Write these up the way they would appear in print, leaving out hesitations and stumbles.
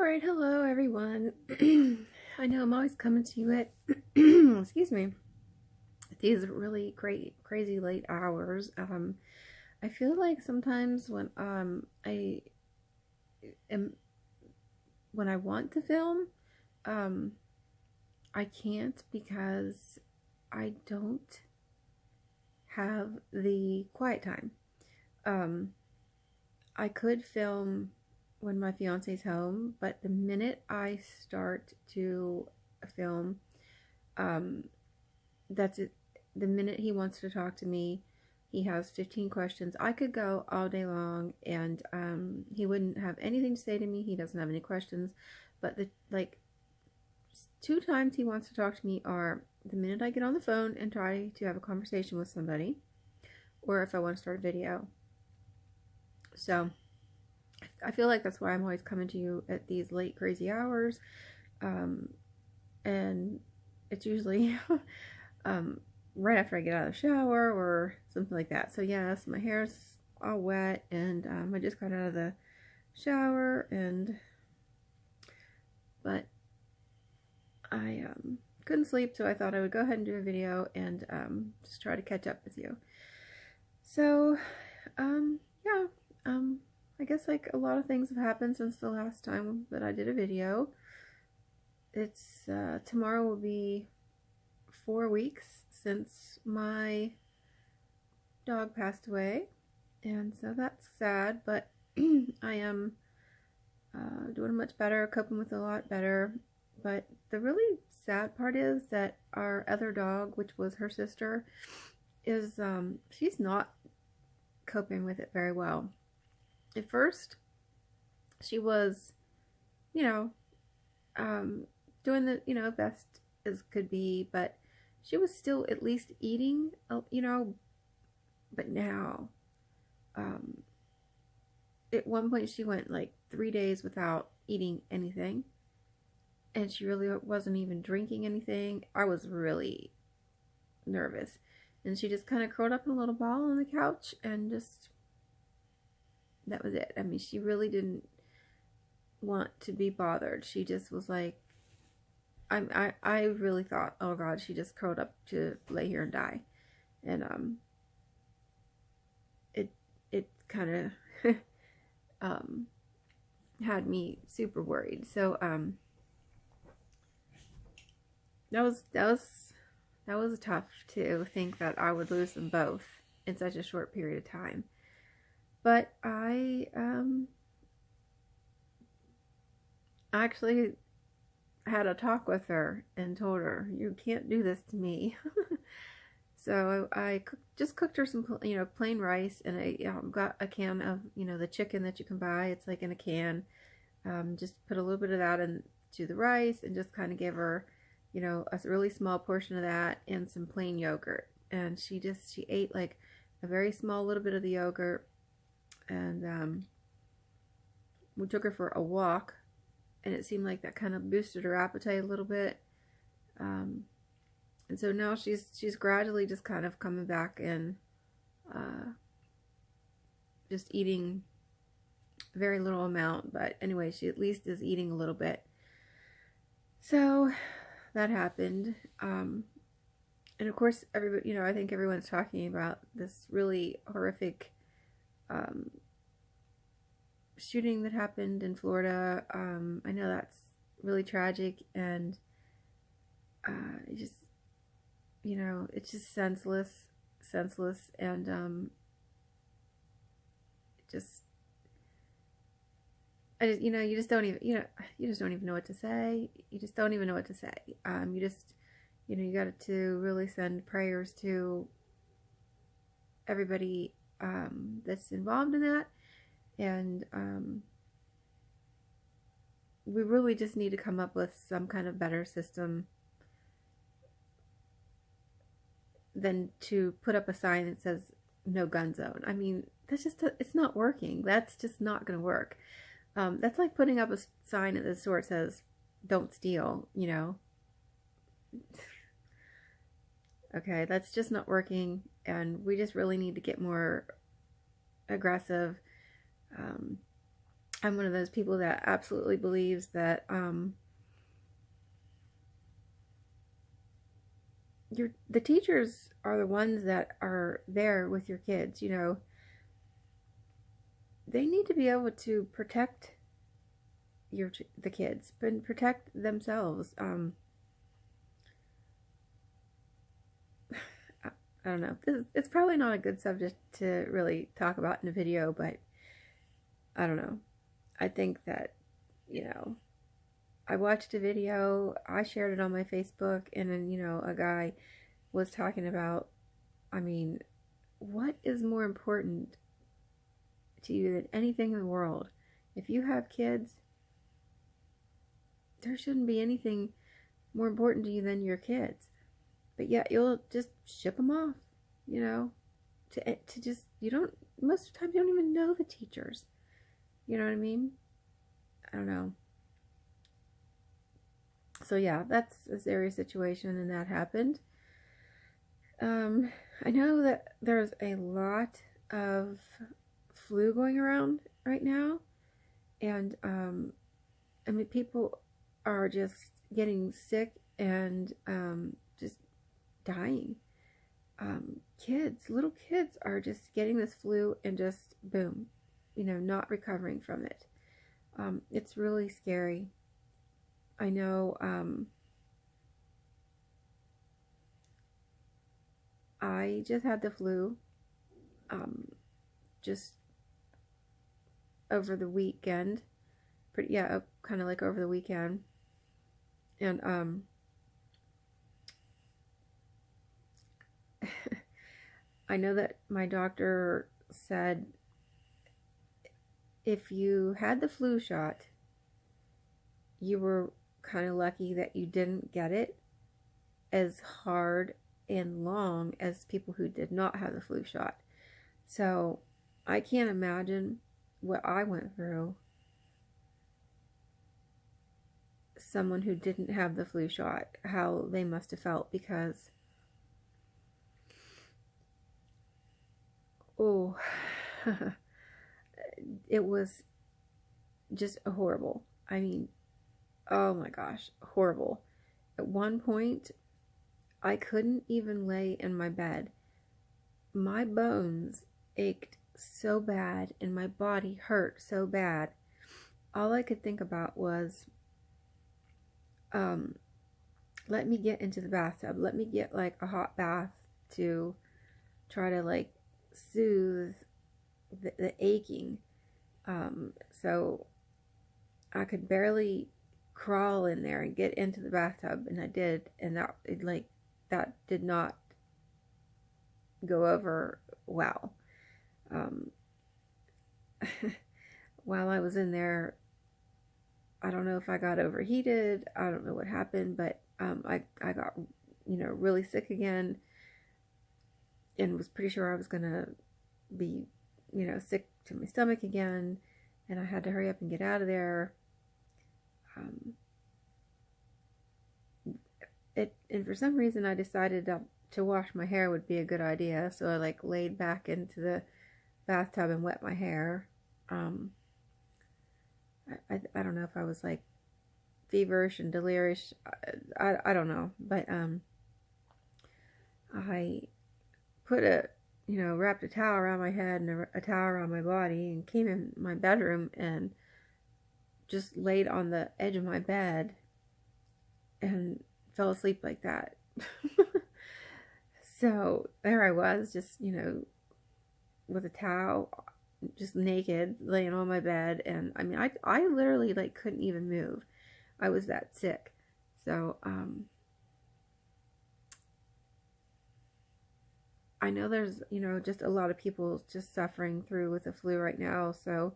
Alright, hello everyone. I know I'm always coming to you at, excuse me, these really great, crazy late hours. I feel like sometimes I am, when I want to film, um, I can't because I don't have the quiet time. I could film when my fiance's home, but the minute I start to film, um, that's it. The minute he wants to talk to me, he has 15 questions. I could go all day long and he wouldn't have anything to say to me. He doesn't have any questions, but the two times he wants to talk to me are the minute I get on the phone and try to have a conversation with somebody, or if I want to start a video. So I feel like that's why I'm always coming to you at these late crazy hours, and it's usually right after I get out of the shower or something like that. So yes, my hair's all wet, and I just got out of the shower, but I couldn't sleep, so I thought I would go ahead and do a video and just try to catch up with you. So yeah, I guess like a lot of things have happened since the last time that I did a video. It's tomorrow will be 4 weeks since my dog passed away, and so that's sad, but I am doing much better, coping with it a lot better. But the really sad part is that our other dog, which was her sister, is she's not coping with it very well. At first, she was, doing the, best as could be, but she was still at least eating, but now, at one point she went like 3 days without eating anything, and she really wasn't even drinking anything. I was really nervous, and she just kind of curled up in a little ball on the couch, and just, that was it. I mean, she really didn't want to be bothered. She just was like, I really thought, oh God, she just curled up to lay here and die. And it kind of had me super worried. So that was tough to think that I would lose them both in such a short period of time. But I actually had a talk with her and told her, you can't do this to me. So I just cooked her some, plain rice, and I got a can of, the chicken that you can buy. It's like in a can. Just put a little bit of that into the rice, and just kind of give her, a really small portion of that and some plain yogurt. And she ate like a very small little bit of the yogurt, and we took her for a walk, and it seemed like that kind of boosted her appetite a little bit. And so now she's gradually just kind of coming back and just eating a very little amount. But anyway, she at least is eating a little bit. So that happened. And of course, everybody, I think everyone's talking about this really horrific shooting that happened in Florida. I know that's really tragic, and it just, it's just senseless, and you just don't even know what to say. You just don't even know what to say. You got to really send prayers to everybody that's involved in that. And we really just need to come up with some kind of better system than to put up a sign that says no gun zone. I mean, that's just, it's not working. That's just not going to work. That's like putting up a sign at the store that says don't steal, Okay, that's just not working, and we just really need to get more aggressive. I'm one of those people that absolutely believes that the teachers are the ones that are there with your kids. You know, they need to be able to protect the kids, but protect themselves. I don't know. It's probably not a good subject to really talk about in a video, but I don't know. I think that, you know, I watched a video, I shared it on my Facebook, and then, you know, a guy was talking about, I mean, what is more important to you than anything in the world? If you have kids, there shouldn't be anything more important to you than your kids. But yet you'll just ship them off, you know, to just, you don't, most of the time you don't even know the teachers. You know what I mean? I don't know. So yeah, that's a serious situation, and that happened. I know that there's a lot of flu going around right now, and I mean, people are just getting sick and just dying. Little kids are just getting this flu and just boom, you know, not recovering from it. It's really scary. I know I just had the flu just over the weekend. Kind of like over the weekend. And I know that my doctor said if you had the flu shot, you were kind of lucky that you didn't get it as hard and long as people who did not have the flu shot. So I can't imagine what I went through, someone who didn't have the flu shot, how they must have felt, because oh it was just horrible. I mean, oh my gosh, horrible. At one point I couldn't even lay in my bed. My bones ached so bad and my body hurt so bad. All I could think about was let me get into the bathtub, let me get like a hot bath to try to like soothe the aching. So I could barely crawl in there and get into the bathtub, and I did, and that did not go over well. While I was in there, I don't know if I got overheated, I don't know what happened, but I got, you know, really sick again, and was pretty sure I was gonna be, you know, sick to my stomach again, and I had to hurry up and get out of there. And for some reason I decided to wash my hair would be a good idea, so I like laid back into the bathtub and wet my hair. I don't know if I was like feverish and delirious. I don't know, but I put wrapped a towel around my head and a towel around my body, and came in my bedroom and just laid on the edge of my bed and fell asleep like that. So there I was, just, you know, with a towel, just naked, laying on my bed, and I mean, I literally like couldn't even move. I was that sick. So I know there's, you know, just a lot of people just suffering through with the flu right now. So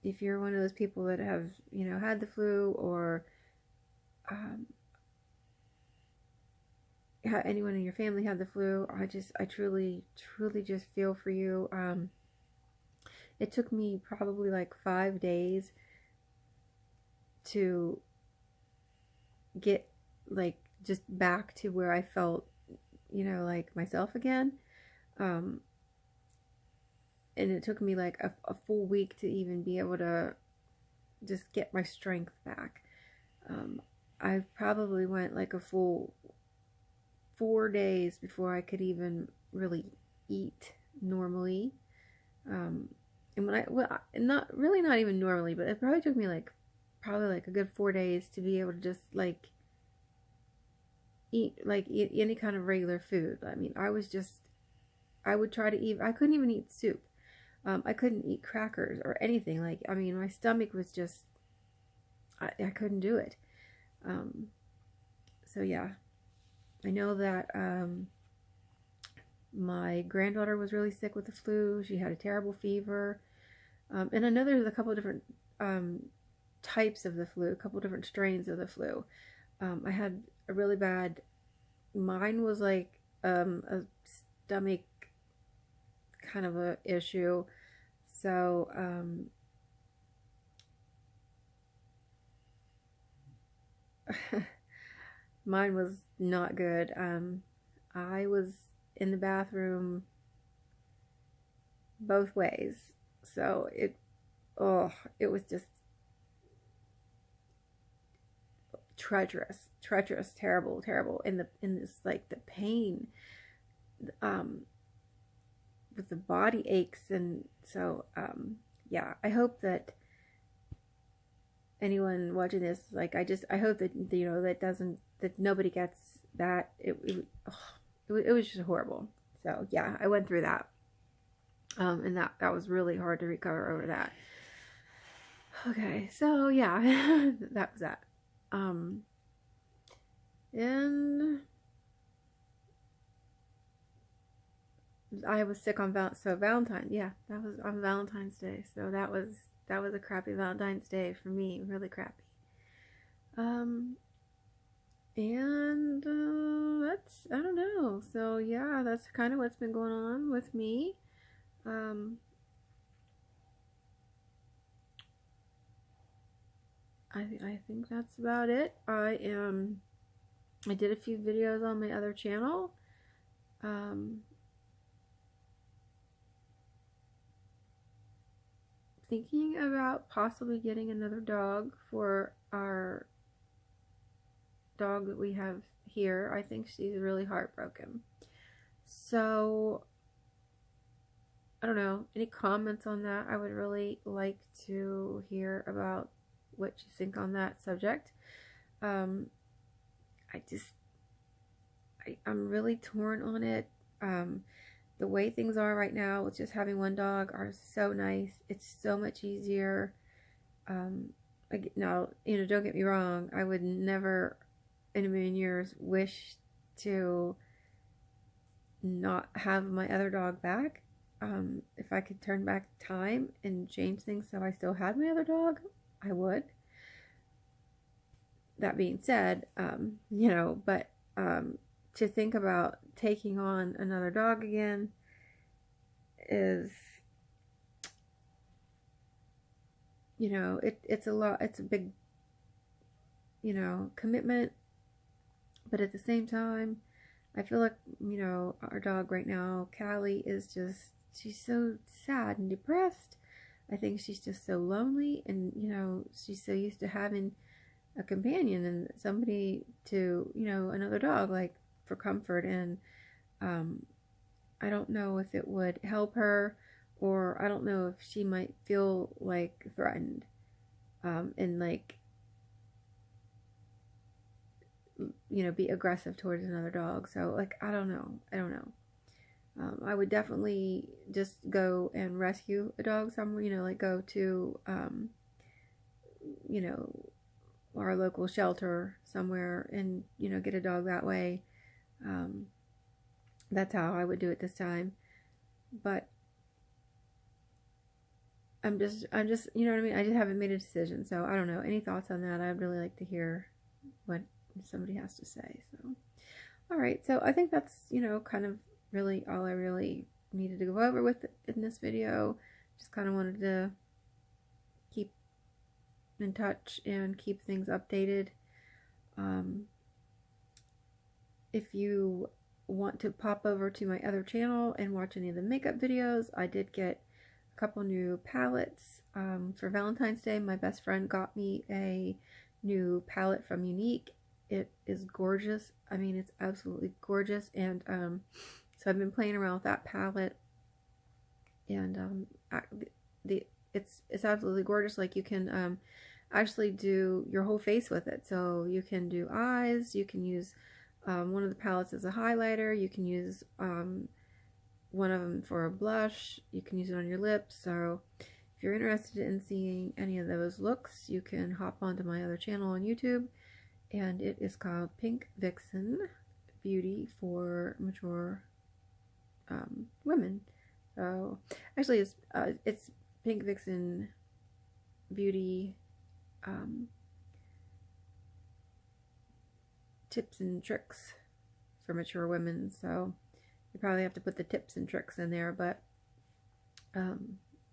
if you're one of those people that have, you know, had the flu, or anyone in your family had the flu, I truly just feel for you. It took me probably like 5 days to get like just back to where I felt, you know, like myself again. and it took me like a full week to even be able to just get my strength back. I probably went like a full 4 days before I could even really eat normally. And when not even normally, but it probably took me like probably like a good 4 days to be able to just like eat any kind of regular food. I mean, I would try to eat. I couldn't even eat soup. I couldn't eat crackers or anything. Like, I mean, my stomach was just, I couldn't do it. So yeah, I know that my granddaughter was really sick with the flu. She had a terrible fever. And I know there's a couple of different types of the flu, a couple of different strains of the flu. I had a really bad, mine was like a stomach kind of a issue. So mine was not good. I was in the bathroom both ways. So it was just treacherous, terrible, in this like the pain, with the body aches. And so yeah, I hope that anyone watching this, like, I hope that, you know, that nobody gets that. It was just horrible. So yeah, I went through that. And that was really hard to recover over that. Okay, so yeah, that was that. And I was sick on Valentine's. Yeah, that was on Valentine's Day. So that was a crappy Valentine's Day for me, really crappy. And that's, I don't know. So yeah, that's kind of what's been going on with me. I think that's about it. I did a few videos on my other channel. Thinking about possibly getting another dog for our dog that we have here. I think she's really heartbroken. So I don't know, any comments on that? I would really like to hear about what you think on that subject. I'm really torn on it. The way things are right now with just having one dog are so nice. It's so much easier. Now, you know, don't get me wrong, I would never in a million years wish to not have my other dog back. If I could turn back time and change things so I still had my other dog, I would. That being said, you know, but to think about taking on another dog again is, you know, it's a lot. It's a big, you know, commitment. But at the same time, I feel like, you know, our dog right now, Callie, is just, she's so sad and depressed. I think she's just so lonely, and, you know, she's so used to having a companion and somebody to, you know, another dog, like, for comfort. And I don't know if it would help her, or I don't know if she might feel like threatened, and like, you know, be aggressive towards another dog. So like, I don't know. I would definitely just go and rescue a dog somewhere, you know, like go to you know, our local shelter somewhere and, you know, get a dog that way. That's how I would do it this time. But I'm just, you know what I mean? I just haven't made a decision. So I don't know. Any thoughts on that? I'd really like to hear what somebody has to say. So, all right. So I think that's, you know, kind of really all I really needed to go over with in this video. Just kind of wanted to keep in touch and keep things updated. If you want to pop over to my other channel and watch any of the makeup videos, I did get couple new palettes for Valentine's Day. My best friend got me a new palette from Unique. It is gorgeous. I mean, it's absolutely gorgeous. And so I've been playing around with that palette, and it's absolutely gorgeous. Like, you can actually do your whole face with it. So you can do eyes. You can use one of the palettes as a highlighter. You can use one of them for a blush. You can use it on your lips. So if you're interested in seeing any of those looks, you can hop onto my other channel on YouTube, and it is called Pink Vixen Beauty for Mature Women. So actually, it's Pink Vixen Beauty tips and tricks for mature women. So you probably have to put the tips and tricks in there, but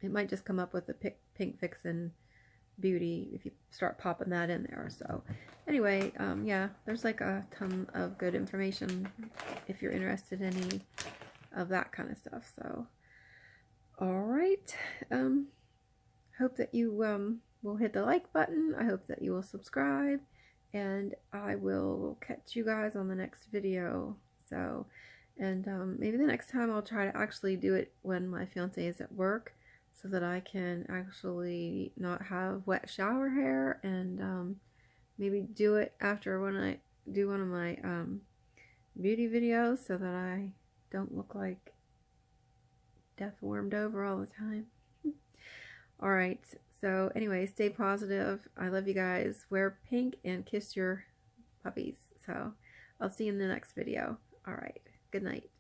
it might just come up with the Pink Vixen Beauty if you start popping that in there. So anyway, yeah, there's like a ton of good information if you're interested in any of that kind of stuff. So alright, hope that you will hit the like button. I hope that you will subscribe, and I will catch you guys on the next video. So, and maybe the next time I'll try to actually do it when my fiance is at work, so that I can actually not have wet shower hair, and maybe do it after when I do one of my beauty videos, so that I don't look like death warmed over all the time. Alright, so anyway, stay positive. I love you guys. Wear pink and kiss your puppies. So I'll see you in the next video. Alright, good night.